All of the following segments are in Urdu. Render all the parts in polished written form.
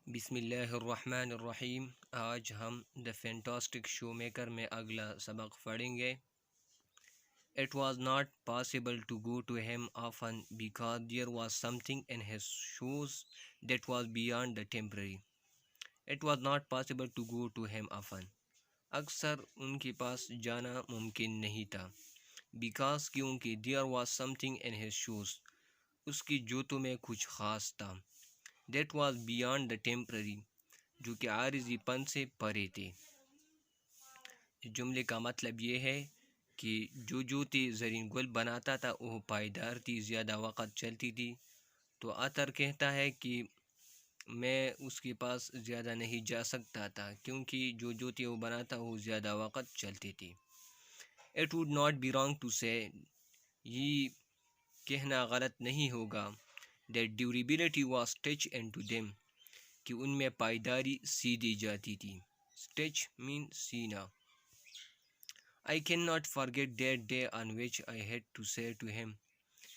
بسم اللہ الرحمن الرحیم۔ آج ہم دا فینٹاسٹک شو میکر میں اگلا سبق پڑھیں گے۔ It was not possible to go to him often because there was something in his shoes that was beyond the temporary. It was not possible to go to him often. اکثر ان کے پاس جانا ممکن نہیں تھا because کیونکہ there was something in his shoes اس کی جوتوں میں کچھ خاص تھا that was beyond the temporary جو کہ عارضی پن سے پرے تھے۔ اس جملے کا مطلب یہ ہے کہ جو جوتی زرین گل بناتا تھا وہ پائیدار تھی، زیادہ وقت چلتی تھی۔ تو عطر کہتا ہے کہ میں اس کے پاس زیادہ نہیں جا سکتا تھا کیونکہ جو جوتی وہ بناتا وہ زیادہ وقت چلتی تھی۔ It would not be wrong to say یہ کہنا غلط نہیں ہوگا that durability was stitched into them کہ ان میں پائیداری سی دی جاتی تھی۔ Stitch mean Sena. I cannot forget that day on which I had to say to him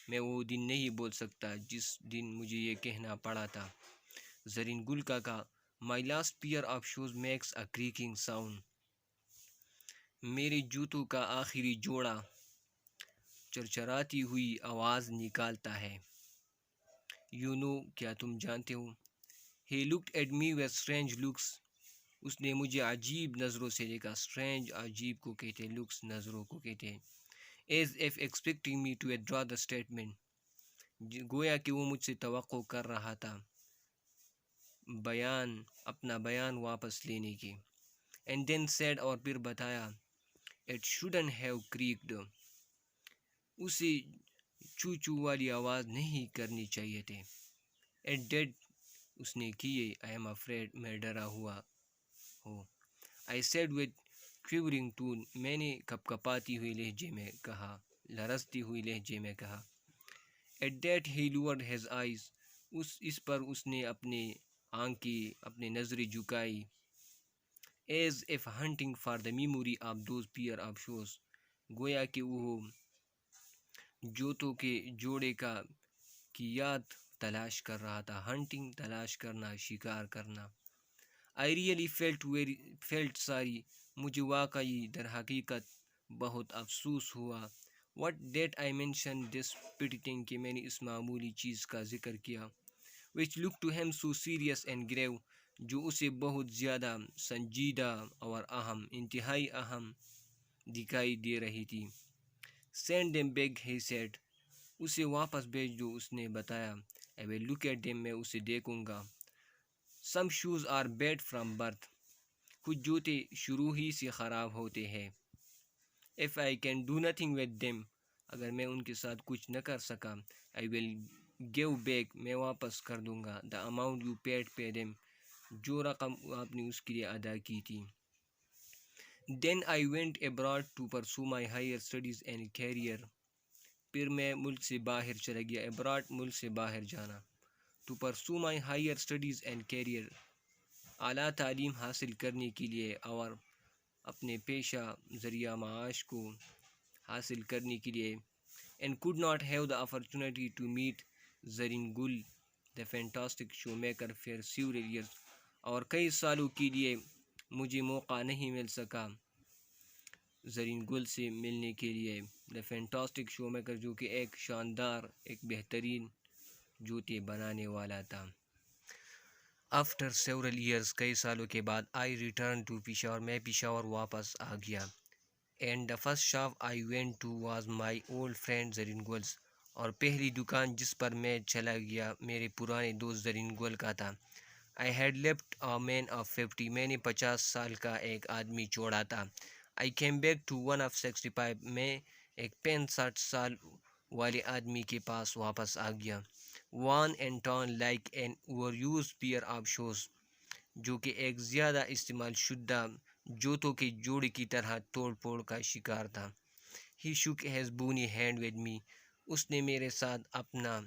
میں وہ دن نہیں بول سکتا جس دن مجھے یہ کہنا پڑا تھا۔ زرین گل کا کہا My last pair of shoes makes a creaking sound میرے جوتوں کا آخری جوڑا چرچراتی ہوئی آواز نکالتا ہے۔ You know کیا تم جانتے ہو۔ He looked at me with strange looks اس نے مجھے عجیب نظروں سے دیکھا۔ Strange عجیب کو کہتے ہیں، looks نظروں کو کہتے ہیں۔ As if expecting me to withdraw the statement گویا کہ وہ مجھ سے توقع کر رہا تھا اپنا بیان واپس لینے کی۔ And then said اور پھر بتایا It shouldn't have creaked اسے چو چو والی آواز نہیں کرنی چاہیے تھے۔ It did اس نے کیے۔ I am afraid میں ڈرا ہوا ہوں۔ I said with quivering tone میں نے کپکپاتی ہوئی لہجے میں کہا، لرزتی ہوئی لہجے میں کہا۔ At that he lowered his eyes اس پر اس نے اپنے نظریں جھکائی۔ As if hunting for the memory of those pair of shoes گویا کہ وہ جوتوں کے جوڑے کی یاد تلاش کر رہا تھا۔ ہنٹنگ تلاش کرنا، شکار کرنا۔ I really felt sorry مجھے واقعی در حقیقت بہت افسوس ہوا۔ What did I mention this petty thing کہ میں نے اس معمولی چیز کا ذکر کیا۔ Which looked to him so serious and grave جو اسے بہت زیادہ سنجیدہ اور اہم، انتہائی اہم دکھائی دے رہی تھی۔ Send them back he said اسے واپس بھیج دو اس نے بتایا۔ I will look at them میں اسے دیکھوں گا۔ Some shoes are bad from birth کچھ جوتے شروع ہی سے خراب ہوتے ہیں۔ If I can do nothing with them اگر میں ان کے ساتھ کچھ نہ کر سکا I will give back میں واپس کر دوں گا the amount you paid pay them جو رقم آپ نے اس کے لیے ادا کی تھی۔ Then I went abroad to pursue my higher studies and career پھر میں ملک سے باہر چلا گیا۔ abroad ملک سے باہر جانا۔ to pursue my higher studies and career اعلیٰ تعلیم حاصل کرنے کے لیے اور اپنے پیشہ ذریعہ معاش کو حاصل کرنے کے لیے۔ and could not have the opportunity to meet Zareen Gul the fantastic show maker for several years اور کئی سالوں کے لیے مجھے موقع نہیں مل سکا زرین گل سے ملنے کے لیے۔ the fantastic show maker جو کہ ایک شاندار، ایک بہترین جوتے بنانے والا تھا۔ After several years کئی سالوں کے بعد I returned to پشاور میں پشاور واپس آ گیا۔ And the first shop I went to was my old friend زرین گل's اور پہلی دکان جس پر میں چلا گیا میرے پرانے دوست زرین گل کا تھا۔ I had left a man of 50 میں نے 50 سال کا ایک آدمی چھوڑا تھا۔ I came back to one of 65 میں ایک 65 سال والے آدمی کے پاس واپس آ گیا۔ worn and torn like an overused pair of shoes جو کہ ایک زیادہ استعمال شدہ جوتوں کے جوڑے کی طرح توڑ پھوڑ کا شکار تھا۔ He shook his bony hand with me اس نے میرے ساتھ اپنا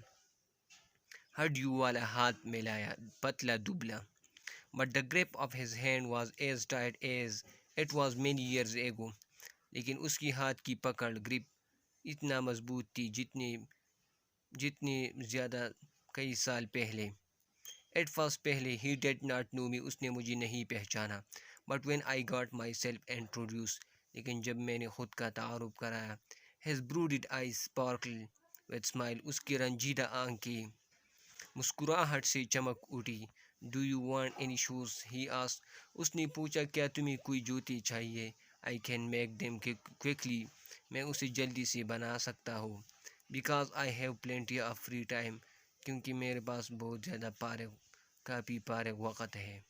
ہڈیوں والا ہاتھ ملایا، پتلا دبلا۔ But the grip of his hand was as tight as it was many years ago لیکن اس کی ہاتھ کی پکڑ گرپ اتنا مضبوط تھی جتنی زیادہ کئی سال پہلے۔ ایٹ فرسٹ پہلے ہی ڈیڈ ناٹ نو می، اس نے مجھے نہیں پہچانا. But when I got myself introduce, لیکن جب میں نے خود کا تعارف کرایا. His brooded eye sparkle with smile, اس کی رنجیدہ آنکھیں مسکراہٹ سے چمک اٹھی. Do you want any shoes he آس، اس نے پوچھا کیا تمہیں کوئی جوتی چاہیے. I can make them quickly, میں اسے جلدی سے بنا سکتا ہوں. Because I have plenty of free time, کیونکہ میرے پاس بہت زیادہ فارغ وقت ہے.